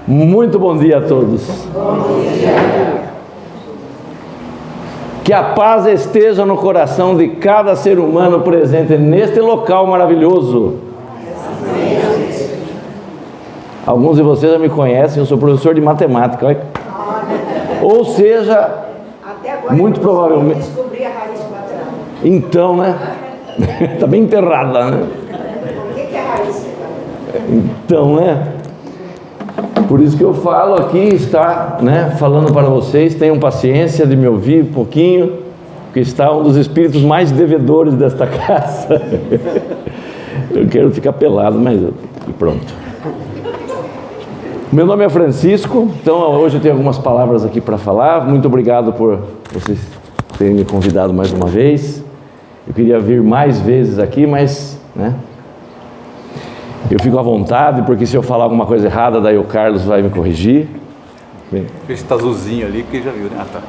Muito bom dia a todos. Bom dia. Que a paz esteja no coração de cada ser humano presente neste local maravilhoso. Alguns de vocês já me conhecem, eu sou professor de matemática. Olha. Ou seja, muito provavelmente... Descobri a raiz quadrada. Então, né? Está bem enterrada, né? O que é raiz quadrada? Então, né? Por isso que eu falo aqui, está, né, falando para vocês, tenham paciência de me ouvir um pouquinho, porque está um dos espíritos mais devedores desta casa. Eu quero ficar pelado, mas pronto. Meu nome é Francisco, então hoje eu tenho algumas palavras aqui para falar. Muito obrigado por vocês terem me convidado mais uma vez. Eu queria vir mais vezes aqui, mas, né? Eu fico à vontade, porque se eu falar alguma coisa errada, daí o Carlos vai me corrigir. Esse está azulzinho ali, porque já viu, né? Ah, tá.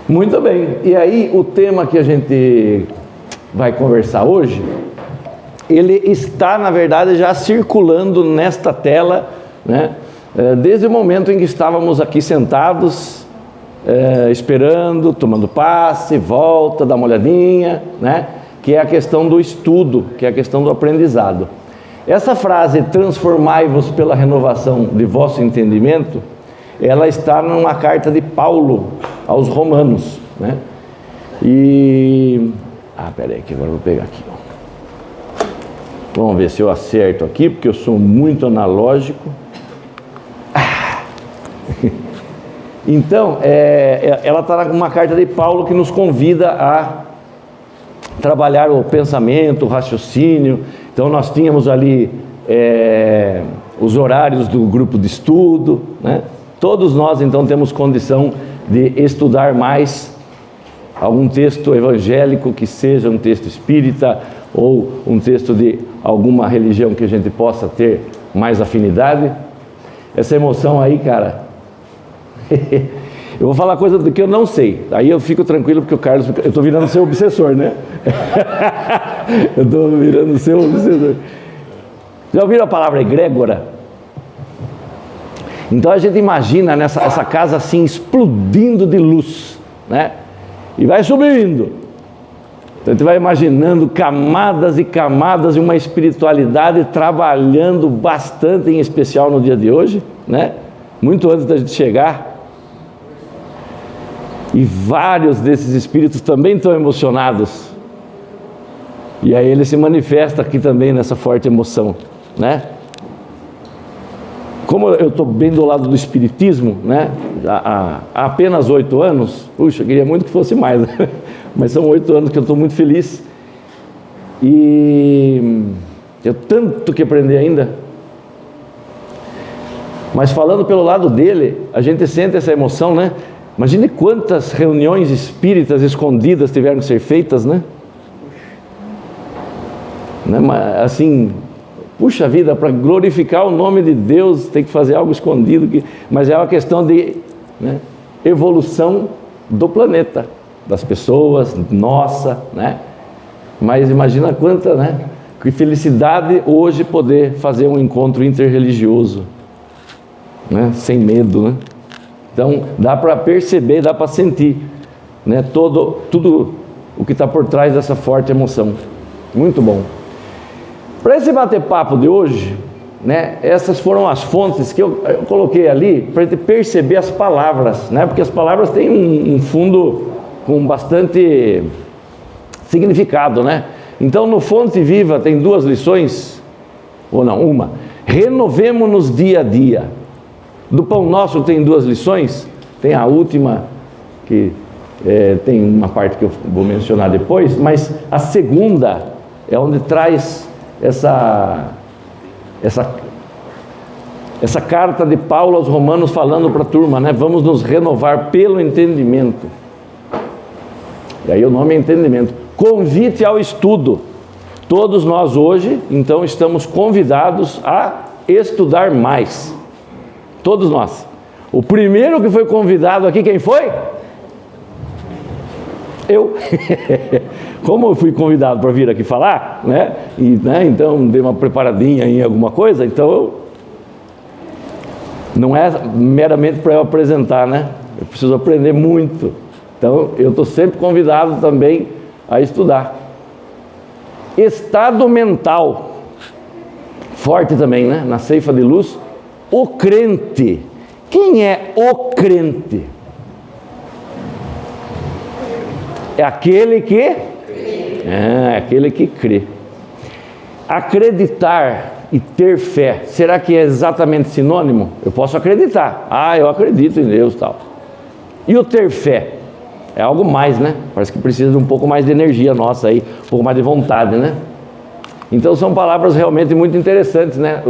Muito bem. E aí, o tema que a gente vai conversar hoje, ele está, na verdade, já circulando nesta tela, né? Desde o momento em que estávamos aqui sentados, esperando, tomando passe, volta, dá uma olhadinha, né? Que é a questão do estudo, que é a questão do aprendizado. Essa frase, transformai-vos pela renovação de vosso entendimento, ela está numa carta de Paulo aos Romanos, né? E... peraí, que agora eu vou pegar aqui. Vamos ver se eu acerto aqui, porque eu sou muito analógico. Então, ela está numa carta de Paulo que nos convida a trabalhar o pensamento, o raciocínio. Então nós tínhamos ali os horários do grupo de estudo, né? Todos nós então temos condição de estudar mais algum texto evangélico, que seja um texto espírita ou um texto de alguma religião que a gente possa ter mais afinidade. Essa emoção aí, cara, eu vou falar coisa do que eu não sei, aí eu fico tranquilo, porque o Carlos, eu estou virando seu obsessor, né? Eu estou virando seu obsessor. Já ouviram a palavra egrégora? Então a gente imagina essa casa assim explodindo de luz, né? E vai subindo. Então a gente vai imaginando camadas e camadas de uma espiritualidade trabalhando bastante, em especial no dia de hoje, né? Muito antes da gente chegar. E vários desses espíritos também estão emocionados. E aí ele se manifesta aqui também nessa forte emoção, né? Como eu estou bem do lado do espiritismo, né? Há apenas 8 anos, puxa, eu queria muito que fosse mais, né? Mas são 8 anos que eu estou muito feliz. E eu tanto que aprender ainda. Mas falando pelo lado dele, a gente sente essa emoção, né? Imagine quantas reuniões espíritas escondidas tiveram que ser feitas, né? Assim, puxa vida, para glorificar o nome de Deus tem que fazer algo escondido, mas é uma questão de, né, evolução do planeta, das pessoas, nossa, né? Mas imagina quanta, né? Que felicidade hoje poder fazer um encontro interreligioso, né? Sem medo, né? Então, dá para perceber, dá para sentir, né, tudo o que está por trás dessa forte emoção. Muito bom. Para esse bate-papo de hoje, né, essas foram as fontes que eu coloquei ali para a gente perceber as palavras, né, porque as palavras têm um fundo com bastante significado, né? Então, no Fonte Viva tem 2 lições, ou não, uma. Renovemo-nos dia a dia. Do Pão Nosso tem 2 lições, tem a última, que tem uma parte que eu vou mencionar depois, mas a segunda é onde traz essa carta de Paulo aos Romanos falando para a turma, né? Vamos nos renovar pelo entendimento. E aí o nome é entendimento. Convite ao estudo. Todos nós hoje, então, estamos convidados a estudar mais. Todos nós. O primeiro que foi convidado aqui, quem foi? Eu. Como eu fui convidado para vir aqui falar, né? Então dei uma preparadinha em alguma coisa, então não é meramente para eu apresentar, né? Eu preciso aprender muito. Então eu estou sempre convidado também a estudar. Estado mental, forte também, né? Na Ceifa de Luz, o crente. Quem é o crente? É aquele que? É aquele que crê. Acreditar e ter fé, será que é exatamente sinônimo? Eu posso acreditar. Eu acredito em Deus e tal. E o ter fé? É algo mais, né? Parece que precisa de um pouco mais de energia nossa aí, um pouco mais de vontade, né? Então são palavras realmente muito interessantes, né?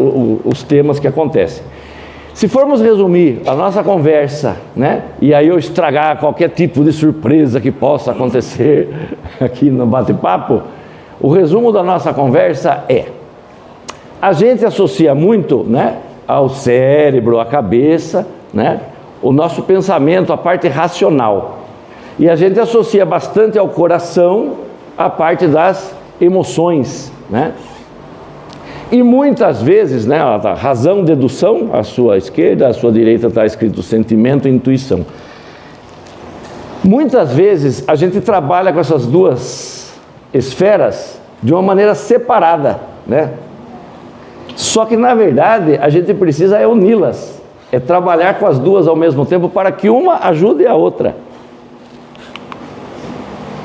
Os temas que acontecem. Se formos resumir a nossa conversa, né? E aí eu estragar qualquer tipo de surpresa que possa acontecer aqui no bate-papo, o resumo da nossa conversa é: a gente associa muito, né, ao cérebro, à cabeça, né, o nosso pensamento, a parte racional. E a gente associa bastante ao coração a parte das emoções, né? E muitas vezes, né, a razão, dedução, à sua esquerda, à sua direita está escrito sentimento e intuição. Muitas vezes a gente trabalha com essas duas esferas de uma maneira separada, né? Só que na verdade a gente precisa uni-las, é trabalhar com as duas ao mesmo tempo para que uma ajude a outra.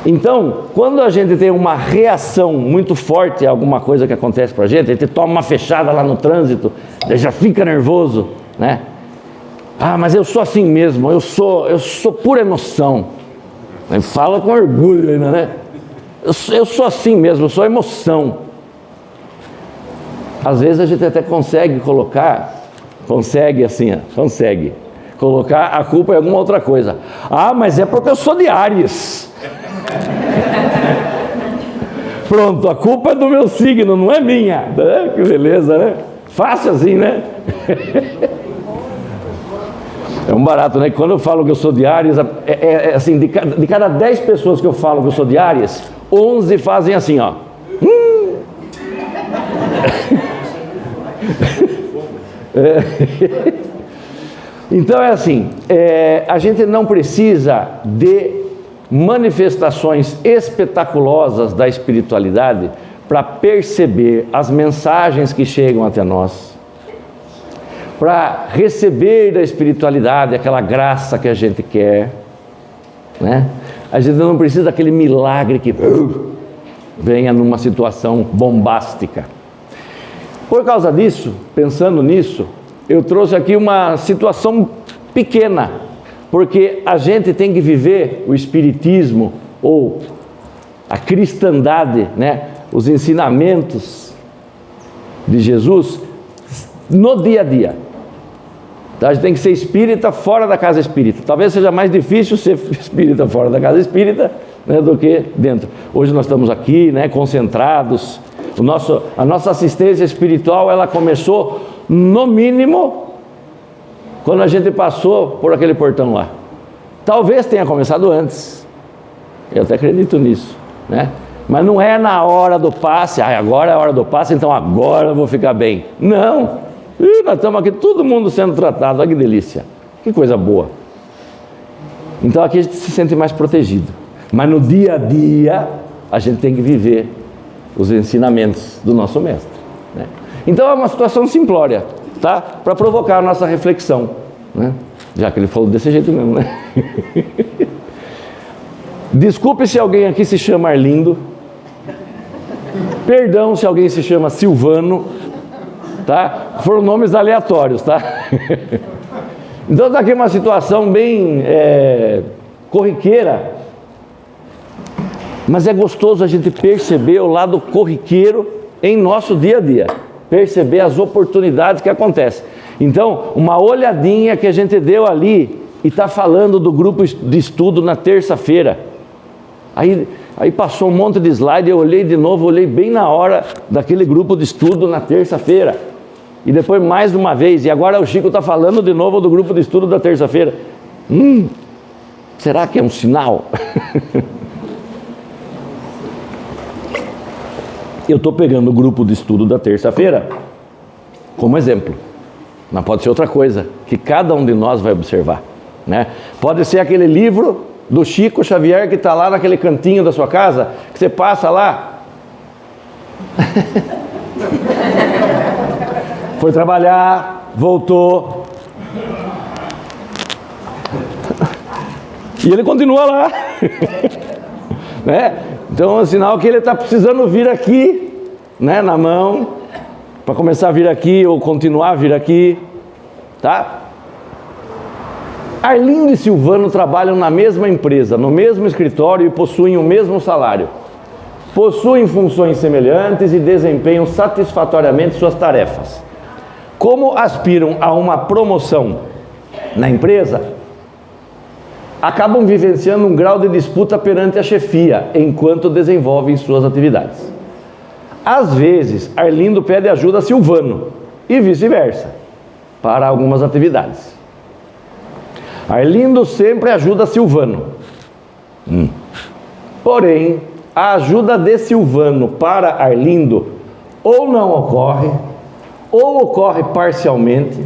Então, quando a gente tem uma reação muito forte a alguma coisa que acontece para a gente toma uma fechada lá no trânsito, já fica nervoso, né? Mas eu sou assim mesmo, eu sou pura emoção. Fala com orgulho ainda, né? Eu sou assim mesmo, eu sou emoção. Às vezes a gente até consegue colocar a culpa em alguma outra coisa. Mas é porque eu sou de Áries. Pronto, a culpa é do meu signo, não é minha. Que beleza, né? Fácil assim, né? É um barato, né? Quando eu falo que eu sou de Áries, assim, de cada 10 pessoas que eu falo que eu sou de Áries, 11 fazem assim, ó. Então é assim, a gente não precisa de manifestações espetaculosas da espiritualidade para perceber as mensagens que chegam até nós, para receber da espiritualidade aquela graça que a gente quer, né? A gente não precisa daquele milagre que venha numa situação bombástica. Por causa disso, pensando nisso, eu trouxe aqui uma situação pequena, porque a gente tem que viver o espiritismo ou a cristandade, né? Os ensinamentos de Jesus no dia a dia. Então a gente tem que ser espírita fora da casa espírita. Talvez seja mais difícil ser espírita fora da casa espírita, né, do que dentro. Hoje nós estamos aqui, né, concentrados. A nossa assistência espiritual, ela começou no mínimo quando a gente passou por aquele portão lá. Talvez tenha começado antes, eu até acredito nisso, né? Mas não é na hora do passe, agora é a hora do passe, então agora eu vou ficar bem. Não, nós estamos aqui todo mundo sendo tratado, olha que delícia, que coisa boa. Então aqui a gente se sente mais protegido, mas no dia a dia a gente tem que viver os ensinamentos do nosso mestre, né? Então é uma situação simplória, tá? Para provocar a nossa reflexão, né? Já que ele falou desse jeito mesmo, né? Desculpe se alguém aqui se chama Arlindo. Perdão se alguém se chama Silvano, tá? Foram nomes aleatórios, tá? Então está aqui uma situação bem corriqueira, mas é gostoso a gente perceber o lado corriqueiro em nosso dia a dia, perceber as oportunidades que acontecem. Então, uma olhadinha que a gente deu ali e está falando do grupo de estudo na terça-feira. Aí passou um monte de slide, eu olhei de novo, olhei bem na hora daquele grupo de estudo na terça-feira. E depois mais uma vez, e agora o Chico está falando de novo do grupo de estudo da terça-feira. Será que é um sinal? Eu estou pegando o grupo de estudo da terça-feira como exemplo. Mas pode ser outra coisa, que cada um de nós vai observar, né? Pode ser aquele livro do Chico Xavier que está lá naquele cantinho da sua casa, que você passa lá. Foi trabalhar, voltou. E ele continua lá. Né? Então é um sinal que ele está precisando vir aqui, né, na mão, para começar a vir aqui ou continuar a vir aqui, tá? Arlindo e Silvano trabalham na mesma empresa, no mesmo escritório e possuem o mesmo salário. Possuem funções semelhantes e desempenham satisfatoriamente suas tarefas. Como aspiram a uma promoção na empresa, acabam vivenciando um grau de disputa perante a chefia, enquanto desenvolvem suas atividades. Às vezes, Arlindo pede ajuda a Silvano, e vice-versa, para algumas atividades. Arlindo sempre ajuda Silvano. Porém, a ajuda de Silvano para Arlindo ou não ocorre, ou ocorre parcialmente,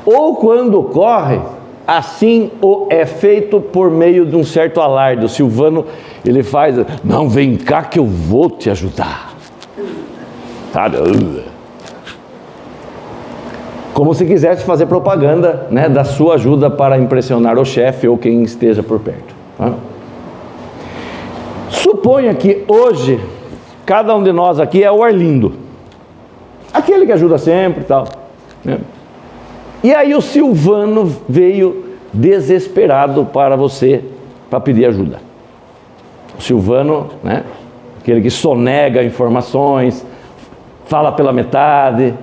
ou quando ocorre, assim o é feito por meio de um certo alarde. O Silvano, ele faz, não, vem cá que eu vou te ajudar. Sabe? Como se quisesse fazer propaganda, né, da sua ajuda para impressionar o chefe ou quem esteja por perto. Tá? Suponha que hoje, cada um de nós aqui é o Arlindo. Aquele que ajuda sempre e tal, né? E aí o Silvano veio desesperado para você, para pedir ajuda. O Silvano, né, aquele que sonega informações, fala pela metade,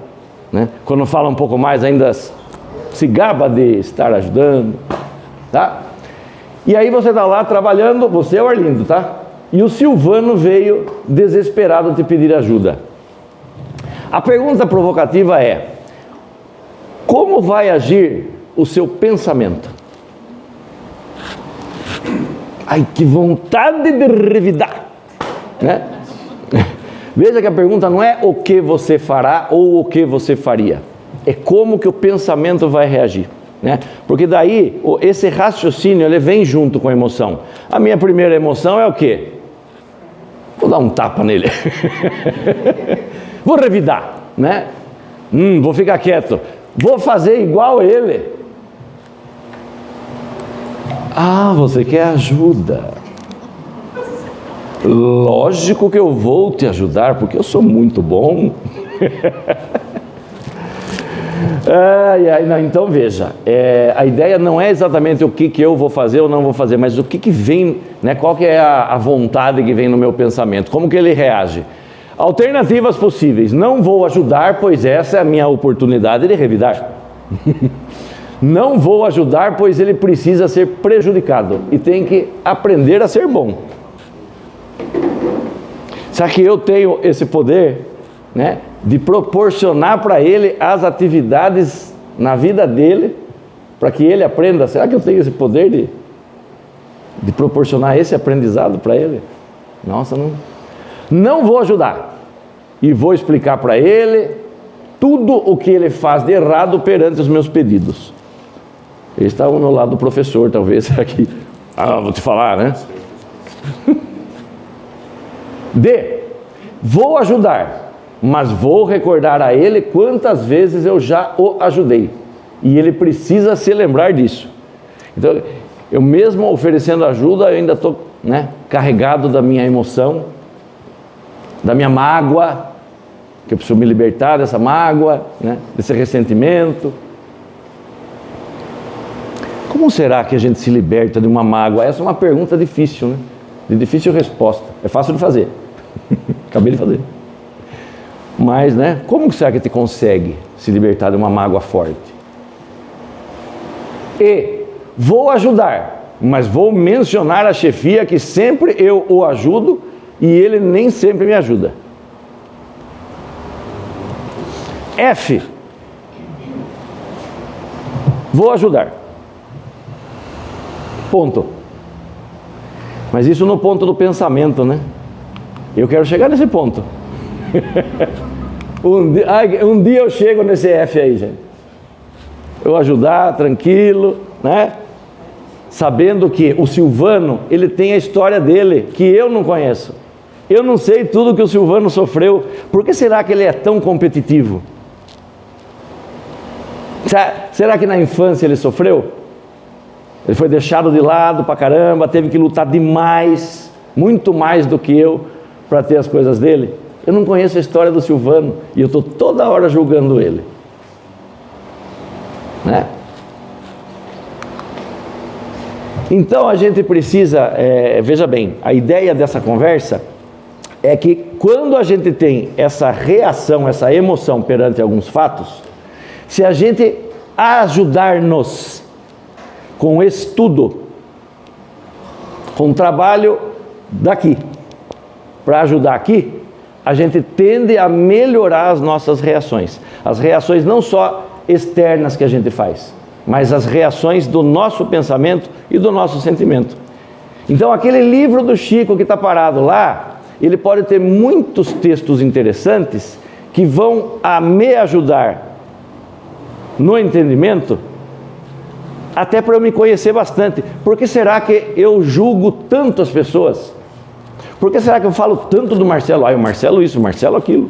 né? Quando fala um pouco mais ainda se gaba de estar ajudando, tá? E aí você está lá trabalhando, você é o Arlindo, tá? E o Silvano veio desesperado te pedir ajuda. A pergunta provocativa é: como vai agir o seu pensamento? Ai, que vontade de revidar, né? Veja que a pergunta não é o que você fará ou o que você faria, é como que o pensamento vai reagir, né? Porque daí, esse raciocínio, ele vem junto com a emoção. A minha primeira emoção é o quê? Vou dar um tapa nele. Vou revidar, né? Vou ficar quieto. Vou fazer igual ele. Ah, você quer ajuda. Lógico que eu vou te ajudar, porque eu sou muito bom. Então veja, a ideia não é exatamente o que eu vou fazer ou não vou fazer, mas o que vem, né? Qual que é a vontade que vem no meu pensamento, como que ele reage. Alternativas possíveis: não vou ajudar, pois essa é a minha oportunidade de revidar. Não vou ajudar, pois ele precisa ser prejudicado e tem que aprender a ser bom. Será que eu tenho esse poder, né, de proporcionar para ele as atividades na vida dele, para que ele aprenda? Será que eu tenho esse poder de proporcionar esse aprendizado para ele? Nossa, não vou ajudar, e vou explicar para ele tudo o que ele faz de errado perante os meus pedidos. Ele está no lado do professor, talvez, aqui. Vou te falar, né? Vou ajudar, mas vou recordar a ele quantas vezes eu já o ajudei, e ele precisa se lembrar disso. Então, eu mesmo oferecendo ajuda, eu ainda estou, né, carregado da minha emoção, da minha mágoa, que eu preciso me libertar dessa mágoa, né, desse ressentimento. Como será que a gente se liberta de uma mágoa? Essa é uma pergunta difícil, né? De difícil resposta. É fácil de fazer. Acabei de fazer. Mas, né, como será que a gente consegue se libertar de uma mágoa forte? Vou ajudar, mas vou mencionar a chefia que sempre eu o ajudo e ele nem sempre me ajuda. Vou ajudar. Ponto. Mas isso no ponto do pensamento, né? Eu quero chegar nesse ponto. Um dia eu chego nesse F aí, gente. Eu ajudar, tranquilo, né? Sabendo que o Silvano, ele tem a história dele, que eu não conheço. Eu não sei tudo que o Silvano sofreu. Por que será que ele é tão competitivo? Será que na infância ele sofreu? Ele foi deixado de lado pra caramba, teve que lutar demais, muito mais do que eu, para ter as coisas dele. Eu não conheço a história do Silvano e eu estou toda hora julgando ele, né? Então a gente precisa, veja bem, a ideia dessa conversa é que quando a gente tem essa reação, essa emoção perante alguns fatos, se a gente ajudar-nos com estudo, com trabalho daqui, para ajudar aqui, a gente tende a melhorar as nossas reações. As reações não só externas que a gente faz, mas as reações do nosso pensamento e do nosso sentimento. Então aquele livro do Chico que está parado lá, ele pode ter muitos textos interessantes que vão a me ajudar no entendimento, até para eu me conhecer bastante. Por que será que eu julgo tanto as pessoas? Por que será que eu falo tanto do Marcelo? O Marcelo isso, o Marcelo aquilo.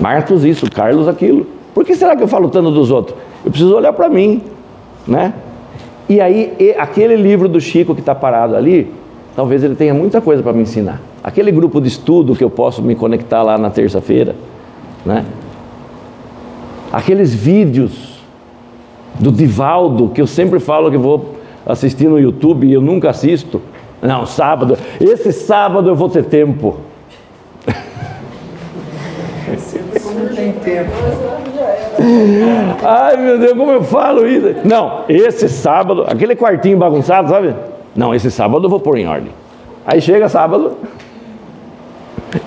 Marcos isso, Carlos aquilo. Por que será que eu falo tanto dos outros? Eu preciso olhar para mim, né? E aí, aquele livro do Chico que está parado ali, talvez ele tenha muita coisa para me ensinar. Aquele grupo de estudo que eu posso me conectar lá na terça-feira, né? Aqueles vídeos do Divaldo, que eu sempre falo que vou assistir no YouTube e eu nunca assisto. Não, sábado. Esse sábado eu vou ter tempo. Não tem tempo. Ai, meu Deus, como eu falo isso? Não, esse sábado, aquele quartinho bagunçado, sabe? Não, esse sábado eu vou pôr em ordem. Aí chega sábado,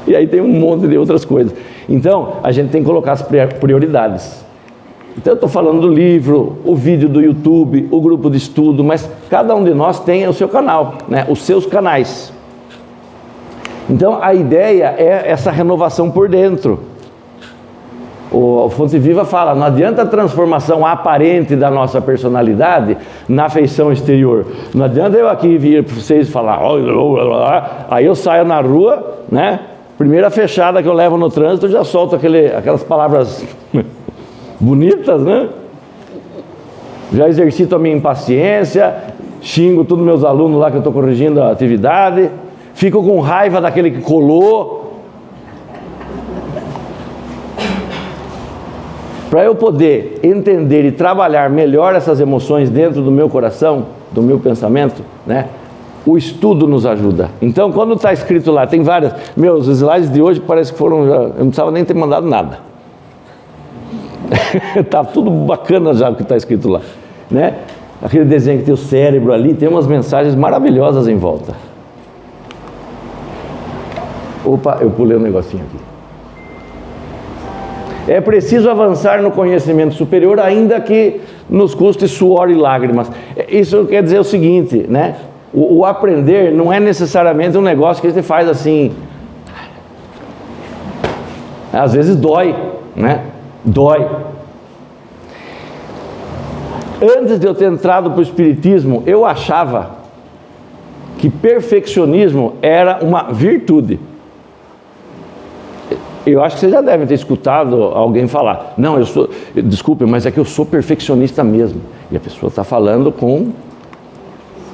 e aí tem um monte de outras coisas. Então, a gente tem que colocar as prioridades. Então, eu estou falando do livro, o vídeo do YouTube, o grupo de estudo, mas cada um de nós tem o seu canal, né? Os seus canais. Então, a ideia é essa renovação por dentro. O Fonte Viva fala, não adianta a transformação aparente da nossa personalidade na feição exterior. Não adianta eu aqui vir para vocês falar, aí eu saio na rua, né? Primeira fechada que eu levo no trânsito, eu já solto aquelas palavras bonitas, né? Já exercito a minha impaciência, xingo todos meus alunos lá que eu estou corrigindo a atividade, fico com raiva daquele que colou. Para eu poder entender e trabalhar melhor essas emoções dentro do meu coração, do meu pensamento, né? O estudo nos ajuda. Então, quando está escrito lá, tem várias... Meus slides de hoje parece que foram... Eu não precisava nem ter mandado nada. Está tudo bacana já o que está escrito lá, né? Aquele desenho que tem o cérebro ali, tem umas mensagens maravilhosas em volta. Opa, eu pulei um negocinho aqui. É preciso avançar no conhecimento superior, ainda que nos custe suor e lágrimas. Isso quer dizer o seguinte, né? O aprender não é necessariamente um negócio que a gente faz assim. Às vezes dói, né? Dói. Antes de eu ter entrado para o Espiritismo, eu achava que perfeccionismo era uma virtude. Eu acho que vocês já devem ter escutado alguém falar, não, desculpe, mas é que eu sou perfeccionista mesmo. E a pessoa está falando com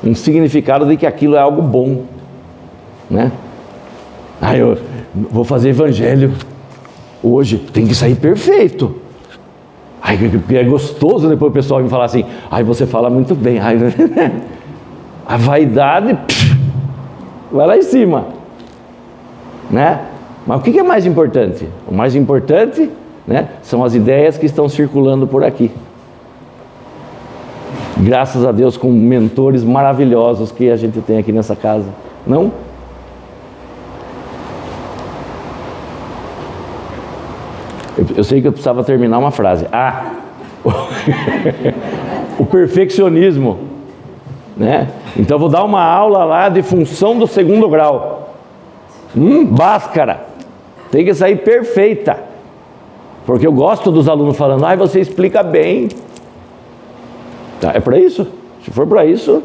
um significado de que aquilo é algo bom, né? Eu vou fazer evangelho hoje, tem que sair perfeito. Porque é gostoso depois o pessoal me falar assim, você fala muito bem. A vaidade vai lá em cima, né? Mas o que é mais importante? O mais importante, né, são as ideias que estão circulando por aqui. Graças a Deus, com mentores maravilhosos que a gente tem aqui nessa casa. Não? Eu sei que eu precisava terminar uma frase. O perfeccionismo, né? Então eu vou dar uma aula lá de função do segundo grau. Báscara. Tem que sair perfeita. Porque eu gosto dos alunos falando, você explica bem. Tá, é para isso? Se for para isso,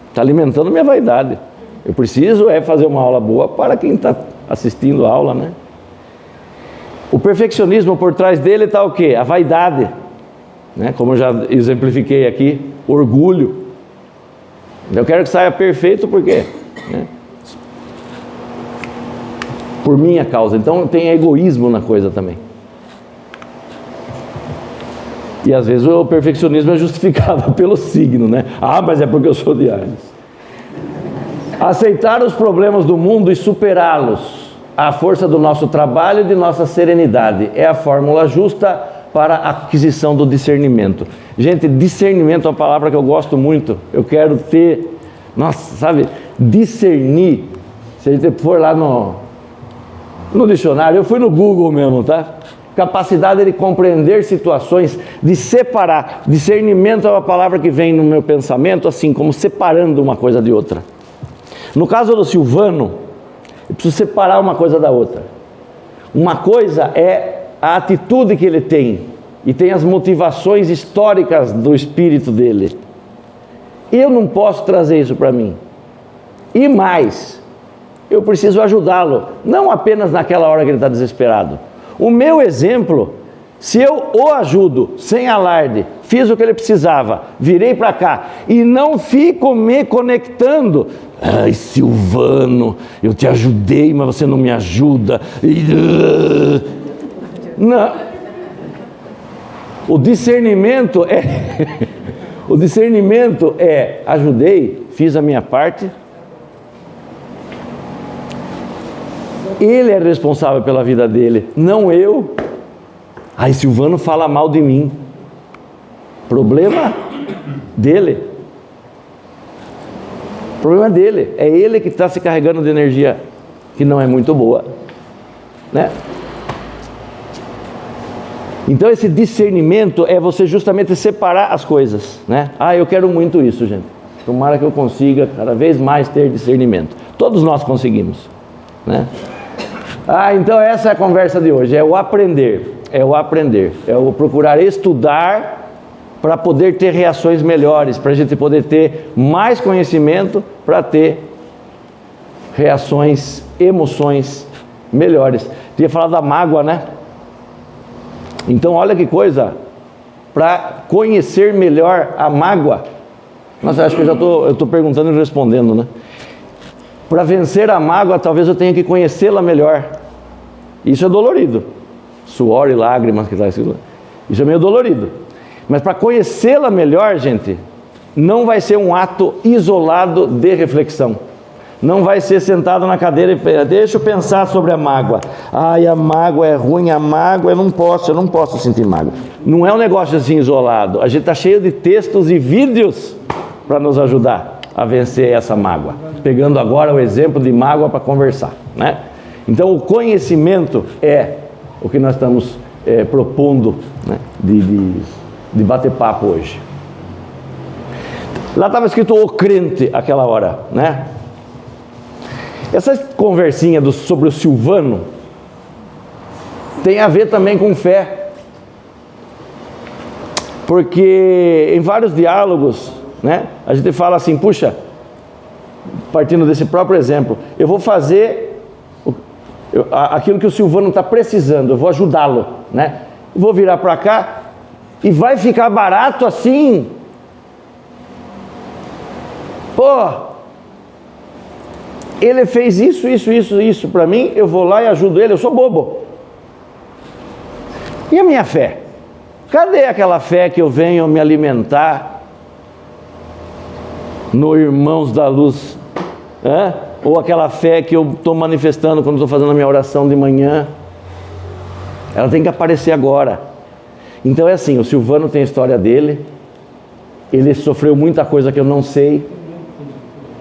está alimentando minha vaidade. Eu preciso fazer uma aula boa para quem está assistindo a aula, né? O perfeccionismo por trás dele está o quê? A vaidade, né? Como eu já exemplifiquei aqui, orgulho. Eu quero que saia perfeito por quê? Né? Por minha causa. Então tem egoísmo na coisa também. E às vezes o perfeccionismo é justificado pelo signo, né? Mas é porque eu sou de Áries. Aceitar os problemas do mundo e superá-los, à força do nosso trabalho e de nossa serenidade, é a fórmula justa para a aquisição do discernimento. Gente, discernimento é uma palavra que eu gosto muito. Eu quero ter, discernir. Se a gente for lá no dicionário, eu fui no Google mesmo, tá? Capacidade de compreender situações, de separar. Discernimento é uma palavra que vem no meu pensamento, assim, como separando uma coisa de outra. No caso do Silvano, eu preciso separar uma coisa da outra. Uma coisa é a atitude que ele tem, e tem as motivações históricas do espírito dele. Eu não posso trazer isso para mim. E mais, eu preciso ajudá-lo, não apenas naquela hora que ele está desesperado. O meu exemplo, se eu o ajudo, sem alarde, fiz o que ele precisava, virei para cá e não fico me conectando. Silvano, eu te ajudei, mas você não me ajuda. Não. O discernimento é ajudei, fiz a minha parte. Ele é responsável pela vida dele, não eu. Silvano fala mal de mim. Problema dele. Problema dele. É ele que está se carregando de energia que não é muito boa, né? Então esse discernimento é você justamente separar as coisas, né? Eu quero muito isso, gente. Tomara que eu consiga cada vez mais ter discernimento. Todos nós conseguimos, né? Então essa é a conversa de hoje, é o aprender, é o procurar estudar para poder ter reações melhores, para a gente poder ter mais conhecimento, para ter reações, emoções melhores. Tinha falado da mágoa, né? Então olha que coisa, para conhecer melhor a mágoa, nossa, acho que eu estou perguntando e respondendo, né? Para vencer a mágoa, talvez eu tenha que conhecê-la melhor. Isso é dolorido. Suor e lágrimas que está escrito. Isso é meio dolorido. Mas para conhecê-la melhor, gente, não vai ser um ato isolado de reflexão. Não vai ser sentado na cadeira e deixa eu pensar sobre a mágoa. A mágoa é ruim, a mágoa eu não posso sentir mágoa. Não é um negócio assim isolado. A gente está cheio de textos e vídeos para nos ajudar a vencer essa mágoa. Pegando agora o exemplo de mágoa para conversar, né? Então o conhecimento é o que nós estamos propondo, né? de bater papo hoje. Lá estava escrito o crente aquela hora, né? Essa conversinha sobre o Silvano tem a ver também com fé. Porque em vários diálogos, né, a gente fala assim, puxa, partindo desse próprio exemplo, eu vou fazer aquilo que o Silvano está precisando, eu vou ajudá-lo, né? Vou virar para cá e vai ficar barato assim. Ele fez isso para mim, eu vou lá e ajudo ele, eu sou bobo. E a minha fé? Cadê aquela fé que eu venho me alimentar no Irmãos da Luz? Ou aquela fé que eu estou manifestando quando estou fazendo a minha oração de manhã? Ela tem que aparecer agora. Então é assim, o Silvano tem a história dele, ele sofreu muita coisa que eu não sei,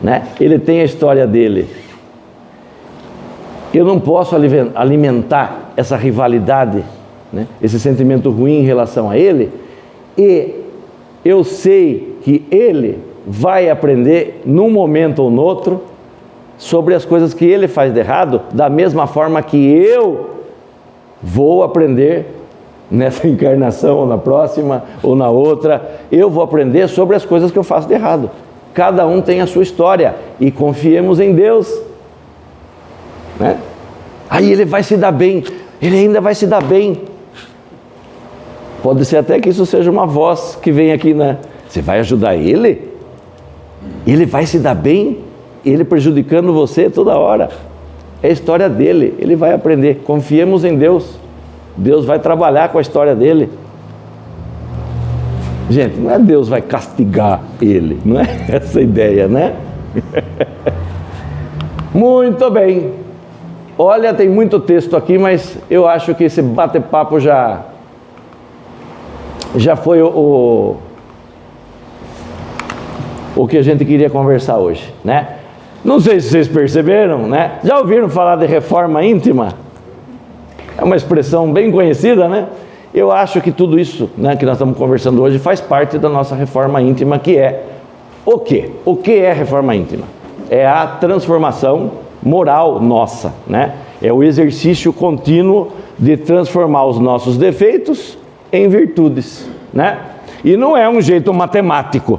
né? Ele tem a história dele. Eu não posso alimentar essa rivalidade, né? Esse sentimento ruim em relação a ele, e eu sei que ele vai aprender num momento ou no outro sobre as coisas que ele faz de errado, da mesma forma que eu vou aprender nessa encarnação, ou na próxima, ou na outra, eu vou aprender sobre as coisas que eu faço de errado. Cada um tem a sua história, e confiemos em Deus, né? Aí ele vai se dar bem, ele ainda vai se dar bem. Pode ser até que isso seja uma voz que vem aqui, né? Você vai ajudar ele? Ele vai se dar bem? Ele prejudicando você toda hora. É a história dele, ele vai aprender. Confiemos em Deus. Deus vai trabalhar com a história dele. Gente, não é Deus vai castigar ele, não é essa a ideia, né? Muito bem. Olha, tem muito texto aqui, mas eu acho que esse bate-papo já foi o que a gente queria conversar hoje, né? Não sei se vocês perceberam, né? Já ouviram falar de reforma íntima? É uma expressão bem conhecida, né? Eu acho que tudo isso, né, que nós estamos conversando hoje faz parte da nossa reforma íntima, que é o quê? O que é reforma íntima? É a transformação moral nossa, né? É o exercício contínuo de transformar os nossos defeitos em virtudes, né? E não é um jeito matemático.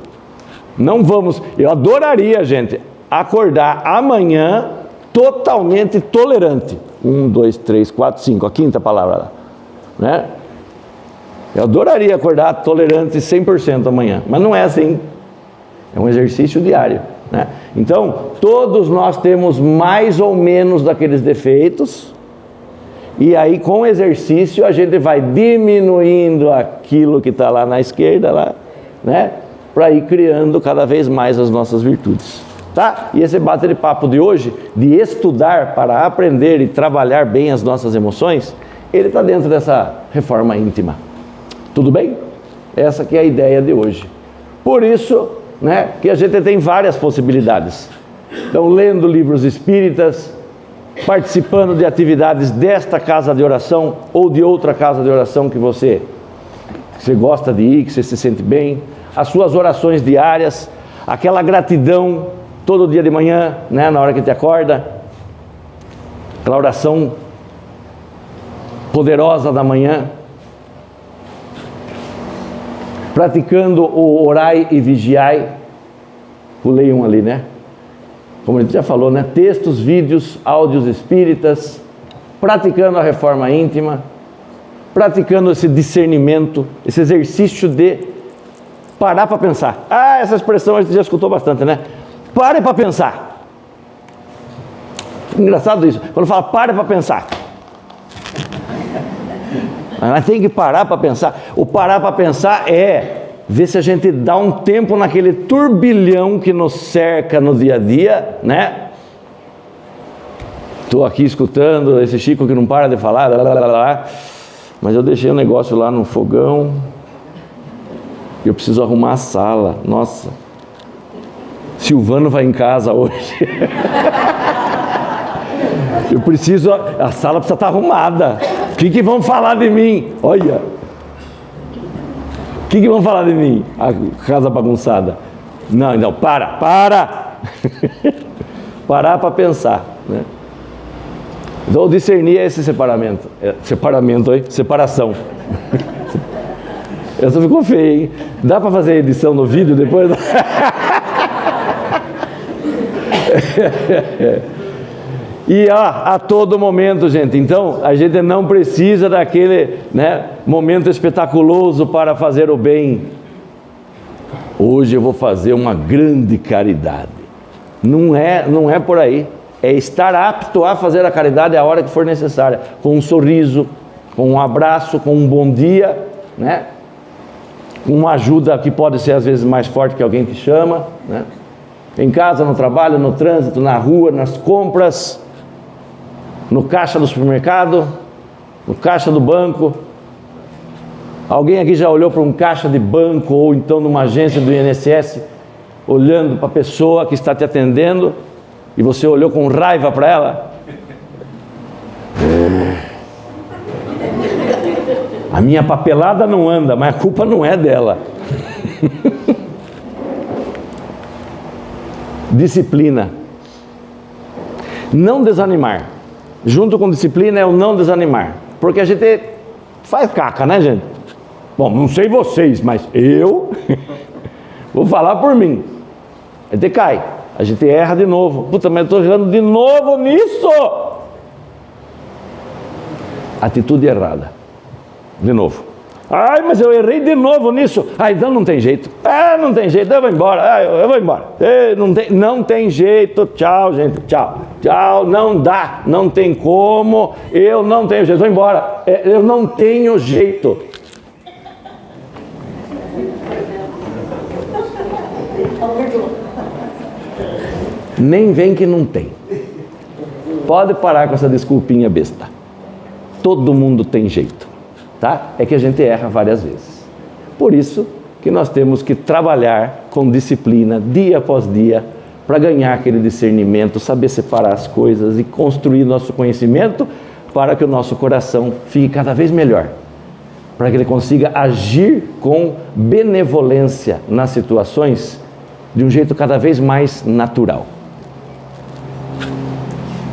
Não vamos... Eu adoraria, gente, acordar amanhã totalmente tolerante. 1, 2, 3, 4, 5, a quinta palavra lá, né? Eu adoraria acordar tolerante 100% amanhã, mas não é assim. É um exercício diário, né? Então, todos nós temos mais ou menos daqueles defeitos, e aí com o exercício a gente vai diminuindo aquilo que está lá na esquerda, lá, né? Para ir criando cada vez mais as nossas virtudes, tá? E esse bate-papo de hoje, de estudar para aprender e trabalhar bem as nossas emoções, ele está dentro dessa reforma íntima. Tudo bem? Essa que é a ideia de hoje. Por isso, né, que a gente tem várias possibilidades. Então, lendo livros espíritas, participando de atividades desta casa de oração ou de outra casa de oração que você gosta de ir, que você se sente bem, as suas orações diárias, aquela gratidão todo dia de manhã, né, na hora que te acorda, aquela oração poderosa da manhã, praticando o orai e vigiai. Pulei um ali, né? Como a gente já falou, né? Textos, vídeos, áudios espíritas, praticando a reforma íntima, praticando esse discernimento, esse exercício de parar para pensar. Ah, essa expressão a gente já escutou bastante, né? Pare para pensar. Engraçado isso, quando fala pare para pensar. Mas tem que parar para pensar. O parar para pensar é ver se a gente dá um tempo naquele turbilhão que nos cerca no dia a dia, né? Estou aqui escutando esse Chico que não para de falar, mas eu deixei um negócio lá no fogão, eu preciso arrumar a sala. Nossa, Silvano vai em casa hoje. Eu preciso, a sala precisa estar arrumada. O que vão falar de mim? Olha, o que vão falar de mim? A casa bagunçada. Não, para. Parar para pensar, né? Então, discernir é esse separamento. Separação. Essa ficou feia, hein? Dá para fazer edição no vídeo depois? E a todo momento, gente. Então, a gente não precisa daquele, né, momento espetaculoso para fazer o bem. Hoje eu vou fazer uma grande caridade. Não é por aí. É estar apto a fazer a caridade a hora que for necessária. Com um sorriso, com um abraço, com um bom dia, né? Com uma ajuda que pode ser às vezes mais forte que alguém que chama, né? Em casa, no trabalho, no trânsito, na rua, nas compras, no caixa do supermercado, no caixa do banco. Alguém aqui já olhou para um caixa de banco ou então numa agência do INSS, olhando para a pessoa que está te atendendo e você olhou com raiva para ela? A minha papelada não anda, mas a culpa não é dela. Disciplina. Não desanimar. Junto com disciplina é o não desanimar. Porque a gente faz caca, né, gente? Bom, não sei vocês, mas eu vou falar por mim. A gente cai, a gente erra de novo. Puta, mas eu estou errando de novo nisso. Atitude errada. De novo. Ai, mas eu errei de novo nisso. Ah, então não tem jeito. Ah, não tem jeito, eu vou embora. Ah, eu vou embora. Não tem jeito. Tchau, gente. Tchau. Tchau, não dá. Não tem como. Eu não tenho jeito. Vou embora. Eu não tenho jeito. Nem vem que não tem. Pode parar com essa desculpinha besta. Todo mundo tem jeito, tá? É que a gente erra várias vezes. Por isso que nós temos que trabalhar com disciplina, dia após dia, para ganhar aquele discernimento, saber separar as coisas e construir nosso conhecimento para que o nosso coração fique cada vez melhor, para que ele consiga agir com benevolência nas situações de um jeito cada vez mais natural.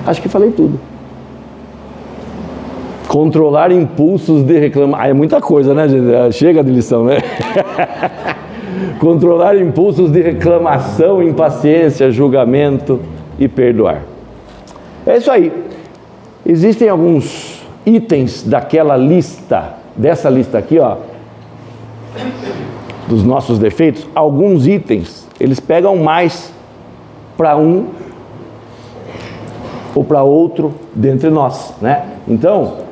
Acho que falei tudo. Controlar impulsos de reclamação. Ah, é muita coisa, né, gente? Chega de lição, né? Controlar impulsos de reclamação, impaciência, julgamento e perdoar. É isso aí. Existem alguns itens daquela lista, dessa lista aqui, ó, dos nossos defeitos. Alguns itens, eles pegam mais para um ou para outro dentre nós, né? Então,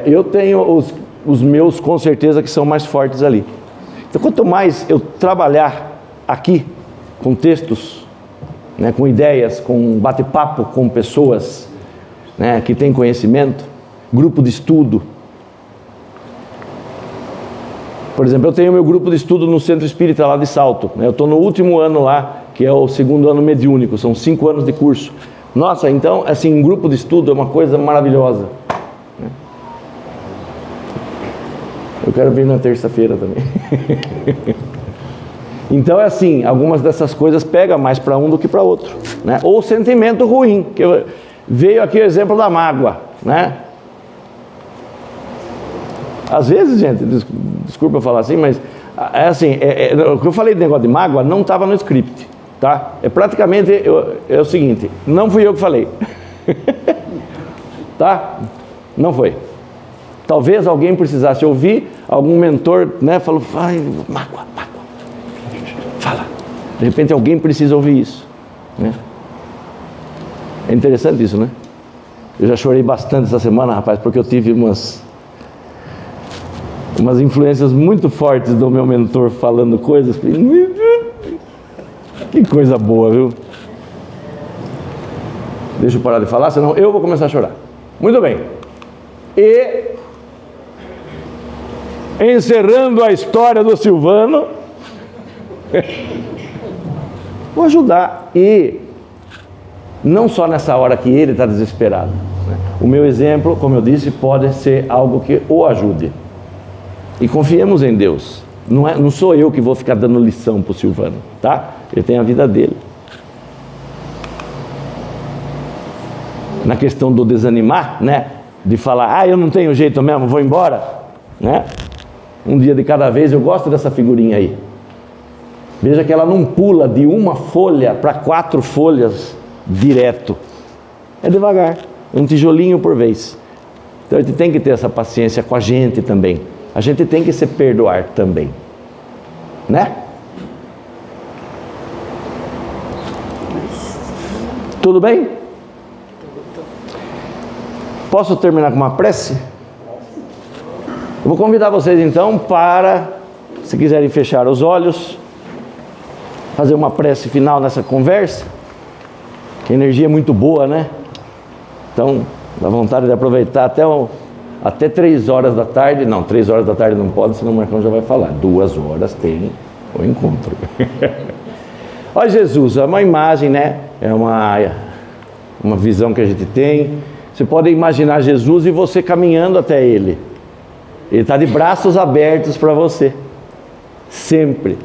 eu tenho os meus, com certeza, que são mais fortes ali. Então, quanto mais eu trabalhar aqui com textos, né, com ideias, com bate-papo com pessoas, né, que têm conhecimento, grupo de estudo. Por exemplo, eu tenho meu grupo de estudo no Centro Espírita lá de Salto, né? Eu estou no último ano lá, que é o 2º ano mediúnico, são 5 anos de curso. Nossa, então, assim, um grupo de estudo é uma coisa maravilhosa. Eu quero vir na terça-feira também. Então é assim, algumas dessas coisas pegam mais para um do que para outro, né? Ou sentimento ruim, que veio aqui o exemplo da mágoa, né? Às vezes, gente, desculpa eu falar assim, mas é assim, o que eu falei de negócio de mágoa não estava no script, tá? É praticamente é o seguinte, não fui eu que falei. Tá? Não foi. Talvez alguém precisasse ouvir, algum mentor, né, falou, ai, mágoa, fala. De repente alguém precisa ouvir isso, né? É interessante isso, né? Eu já chorei bastante essa semana, rapaz, porque eu tive umas influências muito fortes do meu mentor falando coisas. Que coisa boa, viu? Deixa eu parar de falar, senão eu vou começar a chorar. Muito bem. E encerrando a história do Silvano, vou ajudar. E não só nessa hora que ele está desesperado, né? O meu exemplo, como eu disse, pode ser algo que o ajude. E confiemos em Deus. Não sou eu que vou ficar dando lição para o Silvano, tá? Ele tem a vida dele. Na questão do desanimar, né? De falar, eu não tenho jeito mesmo, vou embora, né? Um dia de cada vez. Eu gosto dessa figurinha aí. Veja que ela não pula de uma folha para 4 folhas direto. É devagar, um tijolinho por vez. Então a gente tem que ter essa paciência com a gente também. A gente tem que se perdoar também, né? Tudo bem? Posso terminar com uma prece? Eu vou convidar vocês então para, se quiserem fechar os olhos, fazer uma prece final nessa conversa. Que a energia é muito boa, né? Então, dá vontade de aproveitar até 3 horas da tarde. Não, 3 horas da tarde não pode, senão o Marcão já vai falar. 2 horas tem o encontro. Olha, Jesus, é uma imagem, né? É uma visão que a gente tem. Você pode imaginar Jesus e você caminhando até Ele. Ele está de braços abertos para você. Sempre.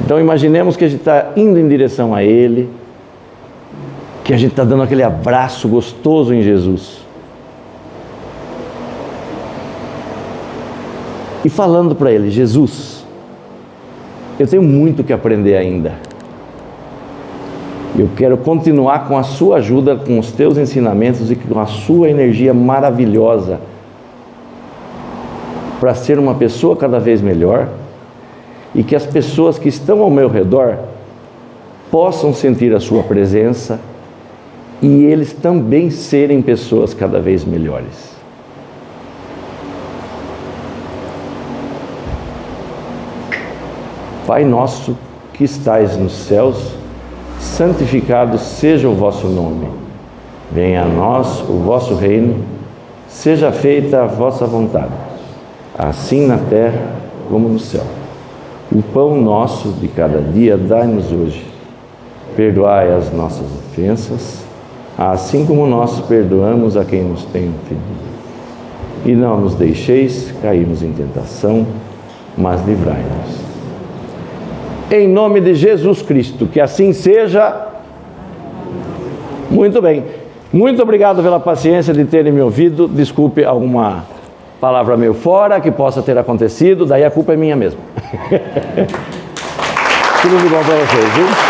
Então imaginemos que a gente está indo em direção a Ele. que a gente está dando aquele abraço gostoso em Jesus. E falando para ele: Jesus, eu tenho muito que aprender ainda. Eu quero continuar com a sua ajuda, com os teus ensinamentos e com a sua energia maravilhosa para ser uma pessoa cada vez melhor e que as pessoas que estão ao meu redor possam sentir a sua presença e eles também serem pessoas cada vez melhores. Pai nosso que estais nos céus, santificado seja o vosso nome. Venha a nós o vosso reino, seja feita a vossa vontade, assim na terra como no céu. O pão nosso de cada dia dai-nos hoje. Perdoai as nossas ofensas, assim como nós perdoamos a quem nos tem ofendido. E não nos deixeis cairmos em tentação, mas livrai-nos. Em nome de Jesus Cristo, que assim seja. Muito bem. Muito obrigado pela paciência de terem me ouvido. Desculpe alguma palavra meio fora que possa ter acontecido, daí a culpa é minha mesmo. Tudo de bom para vocês, viu?